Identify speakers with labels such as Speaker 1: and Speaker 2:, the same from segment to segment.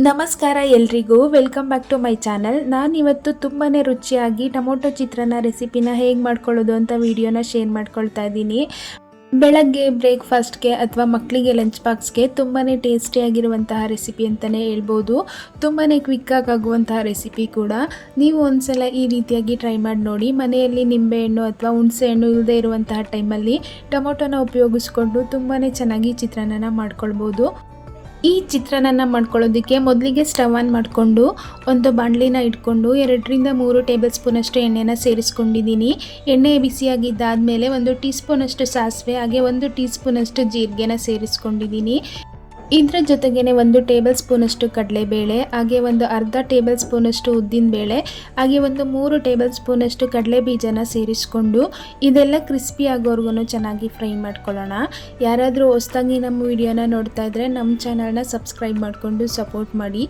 Speaker 1: ನಮಸ್ಕಾರ ಎಲ್ರಿಗೂ welcome back to my channel. ನಾನಿವತ್ತು ತುಂಬಾ ರುಚಿಯಾಗಿ ಟೊಮೊಟೊ ಚಿತ್ರಾನ್ನ ರೆಸಿಪಿನ ಹೇಗೆ ಮಾಡ್ಕೊಳ್ಳೋದು ಅಂತ ವಿಡಿಯೋನ ಶೇರ್ ಮಾಡ್ಕೊಳ್ತಾ ಇದ್ದೀನಿ. ಬೆಳಗ್ಗೆ ಬ್ರೇಕ್ಫಾಸ್ಟ್ಗೆ ಅಥವಾ ಮಕ್ಕಳಿಗೆ ಲಂಚ್ ಬಾಕ್ಸ್ಗೆ ತುಂಬಾ ಟೇಸ್ಟಿಯಾಗಿರುವಂತಹ ರೆಸಿಪಿ ಅಂತಲೇ ಹೇಳ್ಬೋದು. ತುಂಬಾ ಕ್ವಿಕ್ಕಾಗಿ ಆಗುವಂತಹ ರೆಸಿಪಿ ಕೂಡ. ನೀವು ಒಂದ್ಸಲ ಈ ರೀತಿಯಾಗಿ ಟ್ರೈ ಮಾಡಿ ನೋಡಿ. ಮನೆಯಲ್ಲಿ ನಿಂಬೆಹಣ್ಣು ಅಥವಾ ಹುಣಸೆ ಹಣ್ಣು ಇಲ್ಲದೆ ಇರುವಂತಹ ಟೈಮಲ್ಲಿ ಟೊಮೊಟೊನ ಉಪಯೋಗಿಸ್ಕೊಂಡು ತುಂಬಾ ಚೆನ್ನಾಗಿ ಚಿತ್ರಾನ್ನ ಮಾಡ್ಕೊಳ್ಬೋದು. ಈ ಚಿತ್ರಾನ್ನ ಮಾಡ್ಕೊಳ್ಳೋದಕ್ಕೆ ಮೊದಲಿಗೆ ಸ್ಟವ್ ಆನ್ ಮಾಡಿಕೊಂಡು ಒಂದು ಬಾಣಲಿನ ಇಟ್ಕೊಂಡು 2ರಿಂದ 3 ಟೇಬಲ್ ಸ್ಪೂನಷ್ಟು ಎಣ್ಣೆನ ಸೇರಿಸ್ಕೊಂಡಿದ್ದೀನಿ. ಎಣ್ಣೆ ಬಿಸಿಯಾಗಿದ್ದಾದಮೇಲೆ 1 ಟೀ ಸ್ಪೂನಷ್ಟು ಸಾಸಿವೆ ಹಾಗೆ 1 ಟೀ ಸ್ಪೂನಷ್ಟು ಜೀರಿಗೆನ ಸೇರಿಸ್ಕೊಂಡಿದ್ದೀನಿ. ಇದರ ಜೊತೆಗೇ 1 ಟೇಬಲ್ ಸ್ಪೂನಷ್ಟು ಕಡಲೆಬೇಳೆ ಹಾಗೆ ಅರ್ಧ ಟೇಬಲ್ ಸ್ಪೂನಷ್ಟು ಉದ್ದಿನಬೇಳೆ ಹಾಗೆ 3 ಟೇಬಲ್ ಸ್ಪೂನಷ್ಟು ಕಡಲೆ ಬೀಜನ ಸೇರಿಸ್ಕೊಂಡು ಇದೆಲ್ಲ ಕ್ರಿಸ್ಪಿ ಆಗೋವರೆಗೂ ಚೆನ್ನಾಗಿ ಫ್ರೈ ಮಾಡ್ಕೊಳ್ಳೋಣ. ಯಾರಾದರೂ ಹೊಸದಾಗಿ ನಮ್ಮ ವಿಡಿಯೋನ ನೋಡ್ತಾ ಇದ್ದರೆ ನಮ್ಮ ಚಾನಲ್ನ ಸಬ್ಸ್ಕ್ರೈಬ್ ಮಾಡಿಕೊಂಡು ಸಪೋರ್ಟ್ ಮಾಡಿ.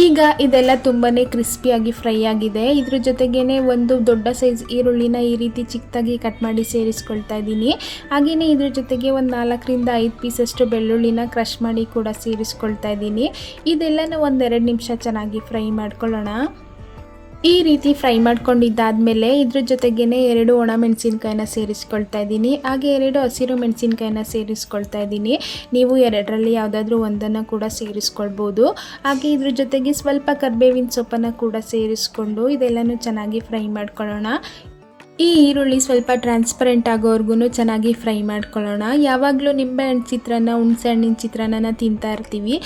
Speaker 1: ಈಗ ಇದೆಲ್ಲ ತುಂಬಾ ಕ್ರಿಸ್ಪಿಯಾಗಿ ಫ್ರೈ ಆಗಿದೆ. ಇದ್ರ ಜೊತೆಗೇ ಒಂದು ದೊಡ್ಡ ಸೈಜ್ ಈರುಳ್ಳಿನ ಈ ರೀತಿ ಚಿಕ್ಕದಾಗಿ ಕಟ್ ಮಾಡಿ ಸೇರಿಸ್ಕೊಳ್ತಾ ಇದ್ದೀನಿ. ಹಾಗೆಯೇ ಇದ್ರ ಜೊತೆಗೆ 4ರಿಂದ 5 ಪೀಸಷ್ಟು ಬೆಳ್ಳುಳ್ಳಿನ ಕ್ರಷ್ ಮಾಡಿ ಕೂಡ ಸೇರಿಸ್ಕೊಳ್ತಾ ಇದ್ದೀನಿ. ಇದೆಲ್ಲನೂ 1-2 ನಿಮಿಷ ಚೆನ್ನಾಗಿ ಫ್ರೈ ಮಾಡ್ಕೊಳ್ಳೋಣ. ಈ ರೀತಿ ಫ್ರೈ ಮಾಡ್ಕೊಂಡಿದ್ದಾದಮೇಲೆ ಇದ್ರ ಜೊತೆಗೇ 2 ಒಣಮೆಣಸಿನ್ಕಾಯಿನ ಸೇರಿಸ್ಕೊಳ್ತಾ ಇದ್ದೀನಿ ಹಾಗೆ 2 ಹಸಿರು ಮೆಣಸಿನ್ಕಾಯಿನ ಸೇರಿಸ್ಕೊಳ್ತಾ ಇದ್ದೀನಿ. ನೀವು ಎರಡರಲ್ಲಿ ಯಾವುದಾದ್ರೂ ಒಂದನ್ನು ಕೂಡ ಸೇರಿಸ್ಕೊಳ್ಬೋದು. ಹಾಗೆ ಇದ್ರ ಜೊತೆಗೆ ಸ್ವಲ್ಪ ಕರಿಬೇವಿನ ಸೊಪ್ಪನ್ನು ಕೂಡ ಸೇರಿಸ್ಕೊಂಡು ಇದೆಲ್ಲನೂ ಚೆನ್ನಾಗಿ ಫ್ರೈ ಮಾಡ್ಕೊಳ್ಳೋಣ. ಈ ಈರುಳ್ಳಿ ಸ್ವಲ್ಪ ಟ್ರಾನ್ಸ್ಪರೆಂಟ್ ಆಗೋವರೆಗೂ ಚೆನ್ನಾಗಿ ಫ್ರೈ ಮಾಡ್ಕೊಳ್ಳೋಣ. ಯಾವಾಗಲೂ ನಿಂಬೆಹಣ್ಣು ಚಿತ್ರಾನ್ನ ಹುಣಸೆ ಹಣ್ಣಿನ ಚಿತ್ರಾನ್ನ ತಿಂತಾ ಇರ್ತೀವಿ.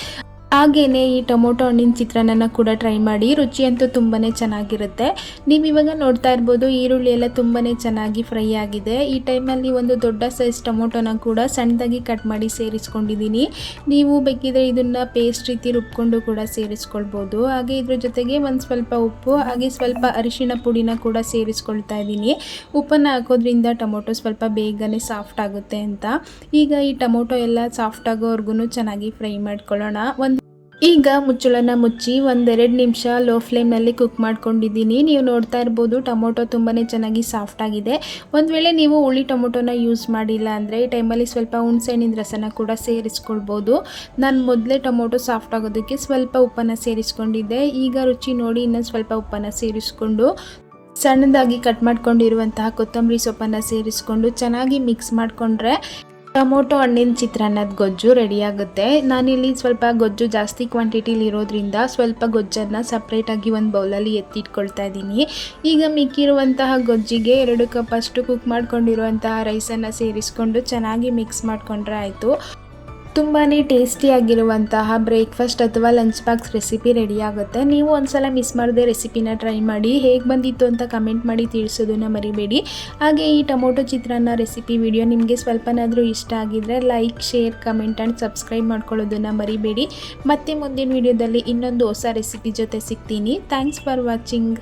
Speaker 1: ಹಾಗೆಯೇ ಈ ಟೊಮೊಟೊ ಹಣ್ಣಿನ ಚಿತ್ರಾನ್ನ ಕೂಡ ಟ್ರೈ ಮಾಡಿ. ರುಚಿ ಅಂತೂ ತುಂಬಾ ಚೆನ್ನಾಗಿರುತ್ತೆ. ನೀವು ಇವಾಗ ನೋಡ್ತಾ ಇರ್ಬೋದು ಈರುಳ್ಳಿ ಎಲ್ಲ ತುಂಬಾ ಚೆನ್ನಾಗಿ ಫ್ರೈ ಆಗಿದೆ. ಈ ಟೈಮಲ್ಲಿ ಒಂದು ದೊಡ್ಡ ಸೈಜ್ ಟೊಮೊಟೊನ ಕೂಡ ಸಣ್ಣದಾಗಿ ಕಟ್ ಮಾಡಿ ಸೇರಿಸ್ಕೊಂಡಿದ್ದೀನಿ. ನೀವು ಬೇಕಿದ್ರೆ ಇದನ್ನು ಪೇಸ್ಟ್ ರೀತಿ ರುಬ್ಕೊಂಡು ಕೂಡ ಸೇರಿಸ್ಕೊಳ್ಬೋದು. ಹಾಗೆ ಇದ್ರ ಜೊತೆಗೆ ಸ್ವಲ್ಪ ಉಪ್ಪು ಹಾಗೆ ಸ್ವಲ್ಪ ಅರಿಶಿಣ ಪುಡಿನ ಕೂಡ ಸೇರಿಸ್ಕೊಳ್ತಾ ಇದ್ದೀನಿ. ಉಪ್ಪನ್ನು ಹಾಕೋದ್ರಿಂದ ಟೊಮೊಟೊ ಸ್ವಲ್ಪ ಬೇಗನೆ ಸಾಫ್ಟ್ ಆಗುತ್ತೆ ಅಂತ. ಈಗ ಈ ಟೊಮೊಟೊ ಎಲ್ಲ ಸಾಫ್ಟ್ ಆಗೋವರೆಗೂ ಚೆನ್ನಾಗಿ ಫ್ರೈ ಮಾಡ್ಕೊಳ್ಳೋಣ. ಈಗ ಮುಚ್ಚಳನ ಮುಚ್ಚಿ 1-2 ನಿಮಿಷ ಲೋ ಫ್ಲೇಮ್ನಲ್ಲಿ ಕುಕ್ ಮಾಡ್ಕೊಂಡಿದ್ದೀನಿ. ನೀವು ನೋಡ್ತಾ ಇರ್ಬೋದು ಟೊಮೊಟೊ ತುಂಬಾ ಚೆನ್ನಾಗಿ ಸಾಫ್ಟ್ ಆಗಿದೆ. ಒಂದು ವೇಳೆ ನೀವು ಹುಳಿ ಟೊಮೊಟೊನ ಯೂಸ್ ಮಾಡಿಲ್ಲ ಅಂದರೆ ಈ ಟೈಮಲ್ಲಿ ಸ್ವಲ್ಪ ಹುಣಸೆಹಣ್ಣಿನ ರಸನ ಕೂಡ ಸೇರಿಸ್ಕೊಳ್ಬೋದು. ನಾನು ಮೊದಲೇ ಟೊಮೊಟೊ ಸಾಫ್ಟ್ ಆಗೋದಕ್ಕೆ ಸ್ವಲ್ಪ ಉಪ್ಪನ್ನು ಸೇರಿಸ್ಕೊಂಡಿದ್ದೆ. ಈಗ ರುಚಿ ನೋಡಿ ಇನ್ನೊಂದು ಸ್ವಲ್ಪ ಉಪ್ಪನ್ನು ಸೇರಿಸ್ಕೊಂಡು ಸಣ್ಣದಾಗಿ ಕಟ್ ಮಾಡ್ಕೊಂಡಿರುವಂತಹ ಕೊತ್ತಂಬರಿ ಸೊಪ್ಪನ್ನು ಸೇರಿಸ್ಕೊಂಡು ಚೆನ್ನಾಗಿ ಮಿಕ್ಸ್ ಮಾಡಿಕೊಂಡ್ರೆ ಟೊಮೊಟೊ ಹಣ್ಣಿನ ಚಿತ್ರಾನ್ನದ ಗೊಜ್ಜು ರೆಡಿಯಾಗುತ್ತೆ. ನಾನಿಲ್ಲಿ ಸ್ವಲ್ಪ ಗೊಜ್ಜು ಜಾಸ್ತಿ ಕ್ವಾಂಟಿಟಿಲಿ ಇರೋದ್ರಿಂದ ಸ್ವಲ್ಪ ಗೊಜ್ಜನ್ನು ಸಪ್ರೇಟಾಗಿ ಒಂದು ಬೌಲಲ್ಲಿ ಎತ್ತಿಟ್ಕೊಳ್ತಾ ಇದ್ದೀನಿ. ಈಗ ಮಿಕ್ಕಿರುವಂತಹ ಗೊಜ್ಜಿಗೆ 2 ಕಪ್ ಅಷ್ಟು ಕುಕ್ ಮಾಡ್ಕೊಂಡಿರುವಂತಹ ರೈಸನ್ನು ಸೇರಿಸ್ಕೊಂಡು ಚೆನ್ನಾಗಿ ಮಿಕ್ಸ್ ಮಾಡಿಕೊಂಡ್ರೆ ಆಯಿತು. ತುಂಬಾ ಟೇಸ್ಟಿಯಾಗಿರುವಂತಹ ಬ್ರೇಕ್ಫಾಸ್ಟ್ ಅಥವಾ ಲಂಚ್ ಬಾಕ್ಸ್ ರೆಸಿಪಿ ರೆಡಿಯಾಗುತ್ತೆ. ನೀವು ಒಂದ್ಸಲ ಮಿಸ್ ಮಾಡದೆ ರೆಸಿಪಿನ ಟ್ರೈ ಮಾಡಿ. ಹೇಗೆ ಬಂದಿತ್ತು ಅಂತ ಕಮೆಂಟ್ ಮಾಡಿ ತಿಳಿಸೋದನ್ನು ಮರಿಬೇಡಿ. ಹಾಗೆ ಈ ಟೊಮೊಟೊ ಚಿತ್ರಾನ್ನ ರೆಸಿಪಿ ವಿಡಿಯೋ ನಿಮಗೆ ಸ್ವಲ್ಪನಾದರೂ ಇಷ್ಟ ಆಗಿದ್ದರೆ like, share, comment and subscribe ಮಾಡ್ಕೊಳ್ಳೋದನ್ನು ಮರಿಬೇಡಿ. ಮತ್ತೆ ಮುಂದಿನ ವಿಡಿಯೋದಲ್ಲಿ ಇನ್ನೊಂದು ಹೊಸ ರೆಸಿಪಿ ಜೊತೆ ಸಿಗ್ತೀನಿ. Thanks for watching.